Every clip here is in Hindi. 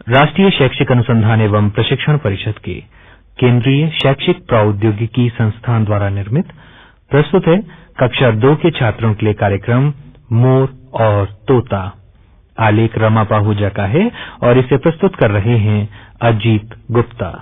राष्ट्रीय शैक्षिक अनुसंधान एवं प्रशिक्षण परिषद के केंद्रीय शैक्षिक प्रौद्योगिकी संस्थान द्वारा निर्मित प्रस्तुत है कक्षा 2 के छात्रों के लिए कार्यक्रम मोर और तोता। आलेख रमा पाहूजा का है और इसे प्रस्तुत कर रहे हैं अजीत गुप्ता।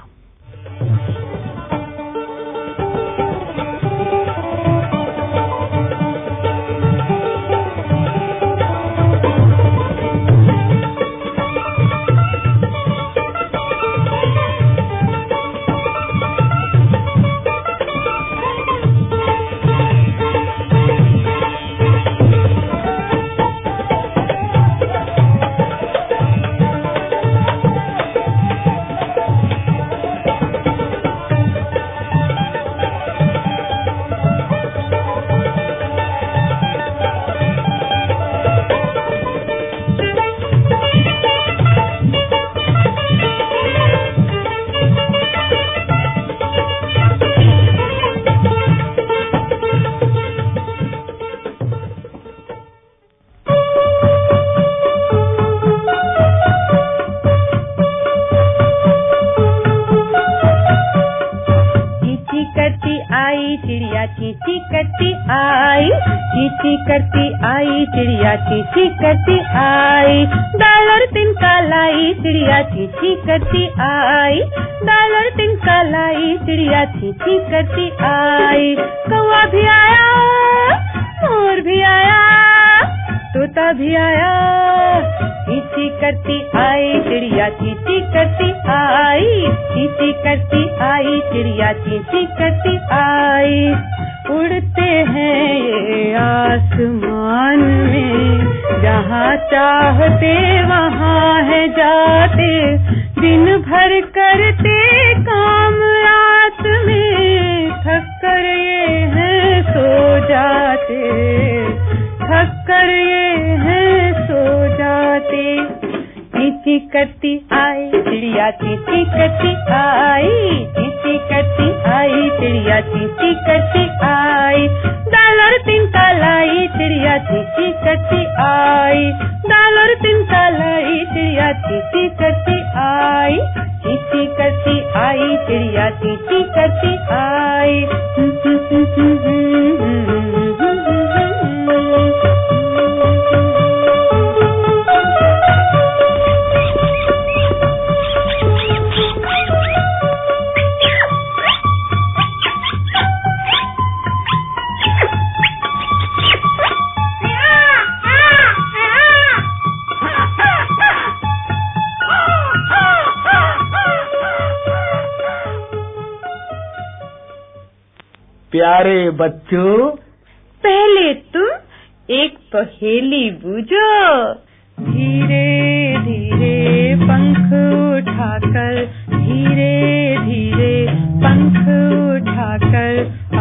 चींची करती आई, चींची करती आई, चिड़िया चींची करती आई। डॉलर तिनका लाई, चिड़िया चींची करती आई। डॉलर तिनका लाई, चिड़िया चींची करती आई। कौवा भी आया, मोर भी आया, तोता भी आया। चींची करती आई, चिड़िया चींची करती आई। चींची करती आई, चिड़िया चींची करती आई। उड़ते हैं ये आसमान में, जहाँ चाहते वहाँ है जाते। दिन भर करते काम रात में, थक कर ये हैं सो जाते। थक कर ये हैं सो जाते। चींची करती आई, चिड़िया चींची करती आई। चींची करती आई, चिड़िया चींची करती आई। डॉलर तिनका लाई, चिड़िया चींची करती आई। डॉलर तिनका लाई, चिड़िया चींची करती आई। चींची करती आई, चिड़िया चींची करती आई। प्यारे बच्चों, पहले तुम एक पहेली बूझो। धीरे धीरे पंख उठाकर, धीरे धीरे पंख उठाकर,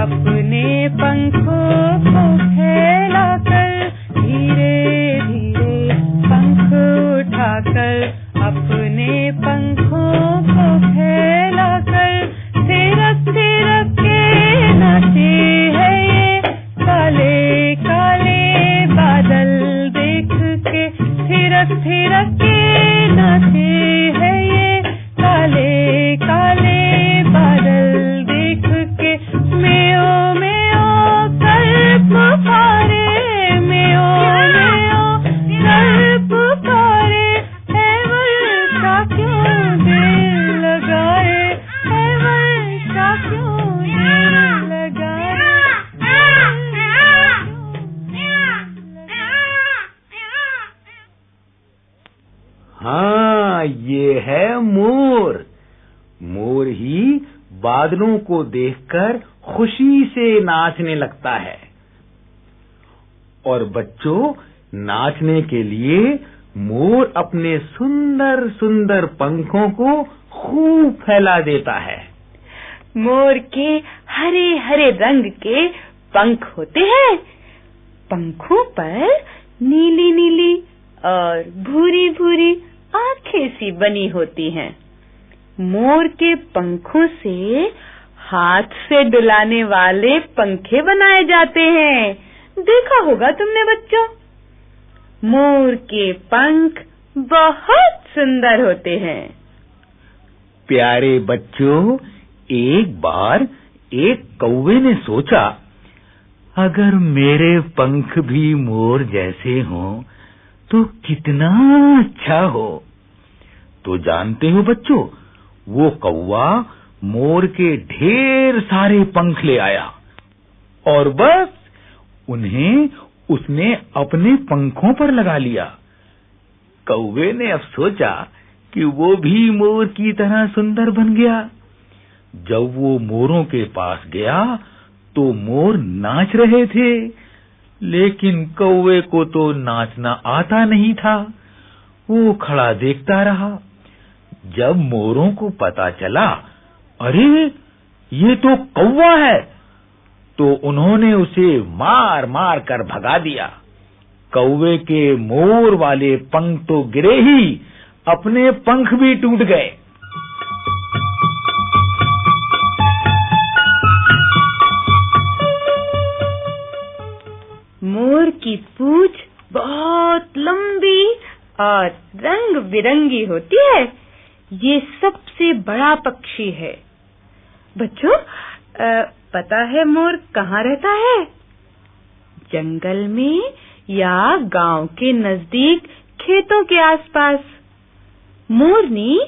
अपने पंखों को फैलाकर। धीरे धीरे पंख उठाकर, अपने पंखों को फैलाकर। थिरक थिरक के नाचे है ये काले काले बादल देख के। थिरक थिरक के नाचे है ये काले काले बादल देख के। मेओ मेओ कर पुकारे, मेओ मेओ कर पुकारे। है वर्षा क्यों देर लगाए, है वर्षा क्यों देर लगाए। हाँ, ये है मोर। मोर ही बादलों को देखकर खुशी से नाचने लगता है। और बच्चों, नाचने के लिए मोर अपने सुंदर सुंदर पंखों को खूब फैला देता है। मोर के हरे हरे रंग के पंख होते हैं। पंखों पर नीली नीली और भूरी भूरी आंखें सी बनी होती हैं। मोर के पंखों से हाथ से डुलाने वाले पंखे बनाए जाते हैं। देखा होगा तुमने बच्चों। मोर के पंख बहुत सुंदर होते हैं। प्यारे बच्चों, एक बार एक कौवे ने सोचा, अगर मेरे पंख भी मोर जैसे हों तो कितना अच्छा हो। तो जानते हो बच्चों, वो कौवा मोर के ढेर सारे पंख ले आया और बस उन्हें उसने अपने पंखों पर लगा लिया। कौवे ने अब सोचा कि वो भी मोर की तरह सुंदर बन गया। जब वो मोरों के पास गया तो मोर नाच रहे थे, लेकिन कौवे को तो नाचना आता नहीं था। वो खड़ा देखता रहा। जब मोरों को पता चला, अरे ये तो कौवा है, तो उन्होंने उसे मार मार कर भगा दिया। कौवे के मोर वाले पंख तो गिरे ही, अपने पंख भी टूट गए। मोर की पूंछ बहुत लंबी और रंग बिरंगी होती है। ये सबसे बड़ा पक्षी है। बच्चों, पता है मोर कहाँ रहता है? जंगल में या गांव के नजदीक खेतों के आसपास। मोरनी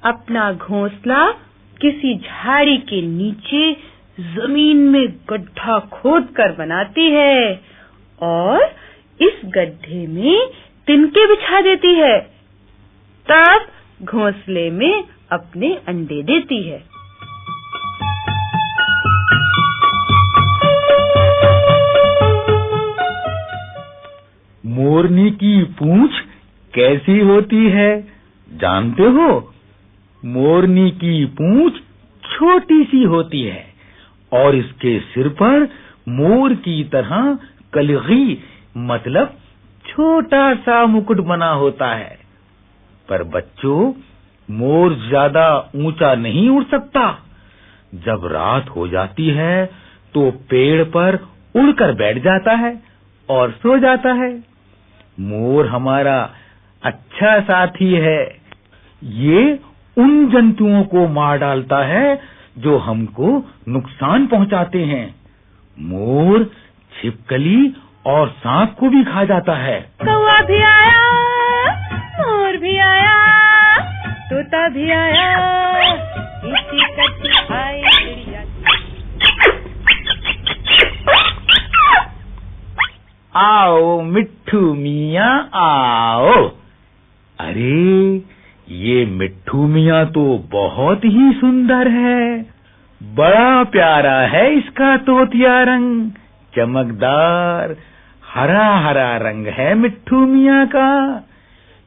अपना घोंसला किसी झाड़ी के नीचे जमीन में गड्ढा खोदकर बनाती है और इस गड्ढे में तिनके बिछा देती है। तब घोंसले में अपने अंडे देती है। मोरनी की पूंछ कैसी होती है जानते हो? मोरनी की पूंछ छोटी सी होती है और इसके सिर पर मोर की तरह कलगी मतलब छोटा सा मुकुट बना होता है। पर बच्चों, मोर ज्यादा ऊंचा नहीं उड़ सकता। जब रात हो जाती है तो पेड़ पर उड़कर बैठ जाता है और सो जाता है। मोर हमारा अच्छा साथी है। ये उन जंतुओं को मार डालता है जो हमको नुकसान पहुंचाते हैं। मोर छिपकली और सांप को भी खा जाता है। कौवा भी आया, मोर भी आया, तोता भी आया, इसी कटी आई चिड़िया। आओ मिट्ठू मियाँ आओ। अरे ये मिट्ठू मियाँ तो बहुत ही सुंदर है। बड़ा प्यारा है इसका तोतिया रंग, चमकदार हरा हरा रंग है मिट्ठू मियाँ का।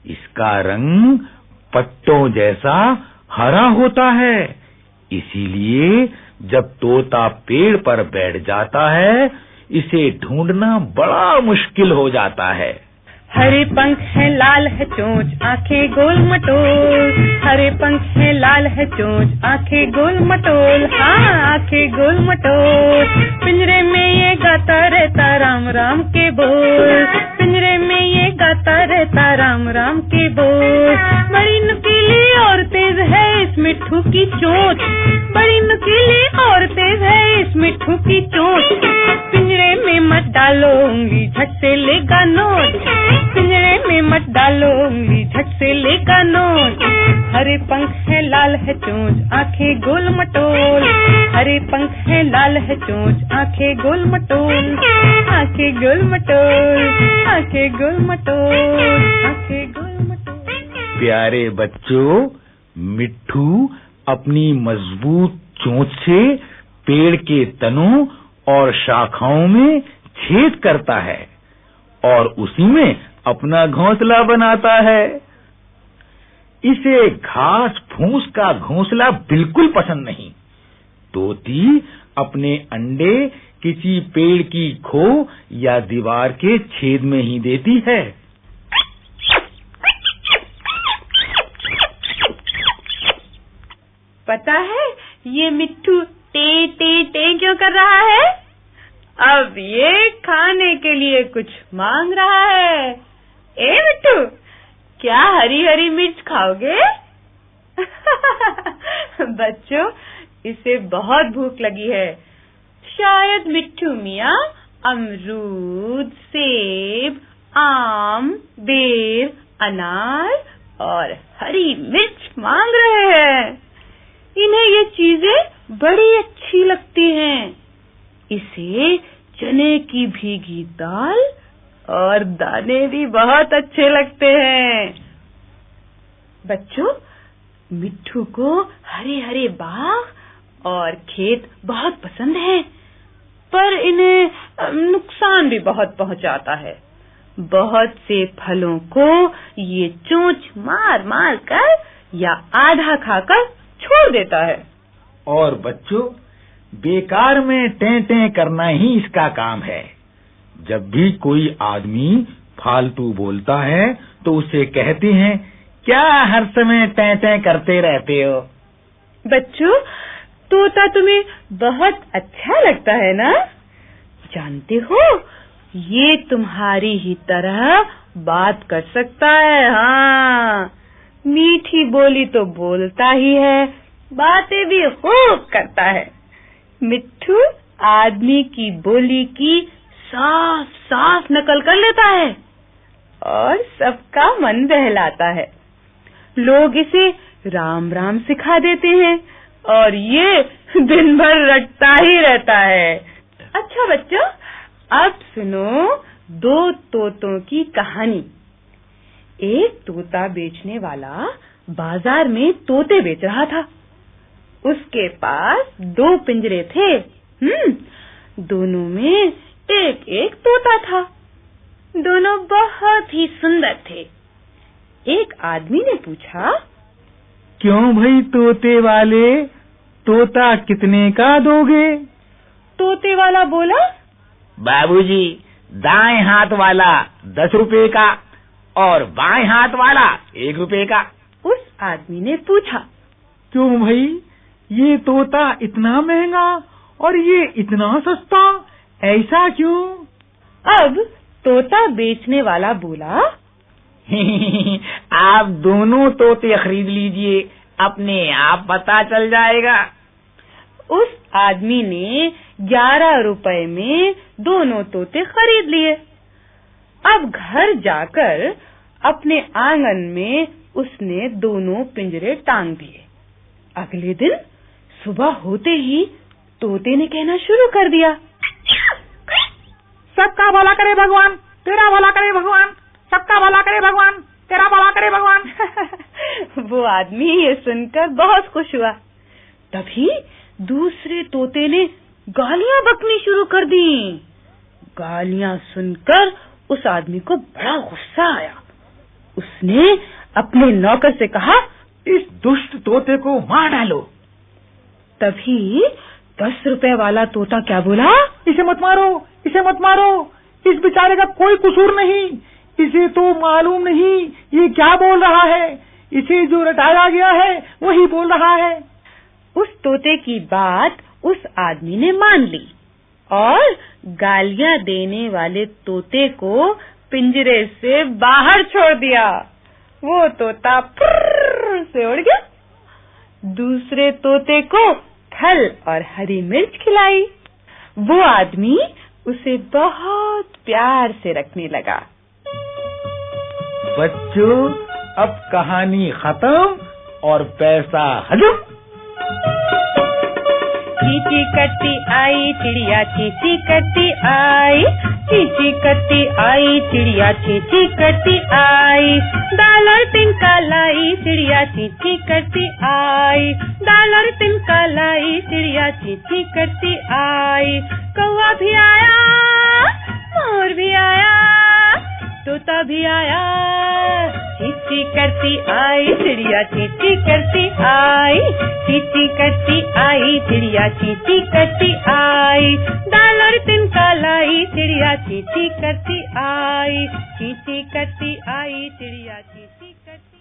इसका रंग पत्तों जैसा हरा होता है, इसीलिए जब तोता पेड़ पर बैठ जाता है इसे ढूंढना बड़ा मुश्किल हो जाता है। हरे पंख है, लाल है चोंच, आंखें गोल मटोल। हरे पंख है, लाल है चोंच, आंखें गोल मटोल। हाँ, आंखें गोल मटोल। पिंजरे में ये गाता रहता राम राम के बोल। पिंजरे में ये गाता रहता राम राम के बोल। बड़ी नुकीली और तेज है इस मिट्ठू की चोंच। बड़ी नुकीली और तेज है इस मिट्ठू की चोंच। पिंजरे में मत डालो उंगली, झट से लेगा नोच। पिंजरे में मत डालो उंगली, झट से लेगा नोच। हरे पंख है, लाल है चोंच, आंखें गोल मटोल। हरे पंख है, लाल है चोंच, आंखें गोल मटोल। आंखें गोल मटोल, आंखें गोल मटोल, आंखें गोल मटोल। प्यारे बच्चों, मिट्ठू अपनी मजबूत चोंच से पेड़ के तनों और शाखाओं में छेद करता है और उसी में अपना घोंसला बनाता है। इसे घास फूस का घोंसला बिल्कुल पसंद नहीं। तोती अपने अंडे किसी पेड़ की खो या दीवार के छेद में ही देती है। पता है ये मिट्ठू टे टे टे क्यों कर रहा है? अब ये खाने के लिए कुछ मांग रहा है। ए मिट्ठू, क्या हरी हरी मिर्च खाओगे? बच्चों, इसे बहुत भूख लगी है। शायद मिट्ठू मियाँ अमरूद, सेब, आम, बेर, अनार और हरी मिर्च मांग रहे हैं। इन्हें ये चीजें बड़ी अच्छी लगती हैं। इसे चने की भीगी दाल और दाने भी बहुत अच्छे लगते हैं। बच्चों, मिट्ठू को हरे हरे बाग और खेत बहुत पसंद है, पर इन्हें नुकसान भी बहुत पहुंचाता है। बहुत से फलों को ये चोंच मार मार कर या आधा खाकर छोड़ देता है। और बच्चों, बेकार में टें करना ही इसका काम है। जब भी कोई आदमी फालतू बोलता है तो उसे कहते हैं, क्या हर समय टें करते रहते हो? बच्चों, तोता तुम्हें बहुत अच्छा लगता है ना? जानते हो, ये तुम्हारी ही तरह बात कर सकता है। हाँ, मीठी बोली तो बोलता ही है, बातें भी खूब करता है। मिट्ठू आदमी की बोली की साफ साफ नकल कर लेता है और सबका मन बहलाता है। लोग इसे राम राम सिखा देते हैं और ये दिन भर रटता ही रहता है। अच्छा बच्चों, अब सुनो दो तोतों की कहानी। एक तोता बेचने वाला बाजार में तोते बेच रहा था। उसके पास 2 पिंजरे थे। दोनों में एक एक तोता था। दोनों बहुत ही सुंदर थे। एक आदमी ने पूछा, क्यों भाई तोते वाले, तोता कितने का दोगे? तोते वाला बोला, बाबूजी, दाएं हाथ वाला 10 रुपए का और बाएं हाथ वाला 1 रुपए का। उस आदमी ने पूछा, क्यों भाई, ये तोता इतना महंगा और ये इतना सस्ता, ऐसा क्यों? अब तोता बेचने वाला बोला, आप दोनों तोते खरीद लीजिए, अपने आप पता चल जाएगा। उस आदमी ने 11 रुपए में दोनों तोते खरीद लिए। अब घर जाकर अपने आंगन में उसने दोनों पिंजरे टांग दिए। अगले दिन सुबह होते ही तोते ने कहना शुरू कर दिया, सबका भला करे भगवान, तेरा भला करे भगवान, सबका भला करे भगवान, तेरा भला करे भगवान। वो आदमी ये सुनकर बहुत खुश हुआ। तभी दूसरे तोते ने गालियां बकनी शुरू कर दी। गालियां सुनकर उस आदमी को बड़ा गुस्सा आया। उसने अपने नौकर से कहा, इस दुष्ट तोते को मार डालो। तभी 10 रुपए वाला तोता क्या बोला, इसे मत मारो, इसे मत मारो, इस बेचारे का कोई कसूर नहीं, इसे तो मालूम नहीं ये क्या बोल रहा है, इसे जो रटाया गया है वही बोल रहा है। उस तोते की बात उस आदमी ने मान ली और गालियां देने वाले तोते को पिंजरे से बाहर छोड़ दिया। वो तोता फुर्र से उड़ गया। दूसरे तोते को फल और हरी मिर्च खिलाई। वो आदमी उसे बहुत प्यार से रखने लगा। बच्चों, अब कहानी खत्म और पैसा हजम। चींची करती आई चिड़िया, चींची करती आई, चींची करती आई चिड़िया, चींची करती आई। डॉलर तिनका लाई चिड़िया, चींची करती आई। डॉलर तिनका लाई चिड़िया, चींची करती आई। कौवा भी आया, मोर भी आया, तोता भी आया। चींची करती आई चिड़िया, चींची करती आई। चींची करती आई चिड़िया, चींची करती आई। डॉलर तिनका लाई चिड़िया, चींची करती आई। चींची करती आई चिड़िया, चींची करती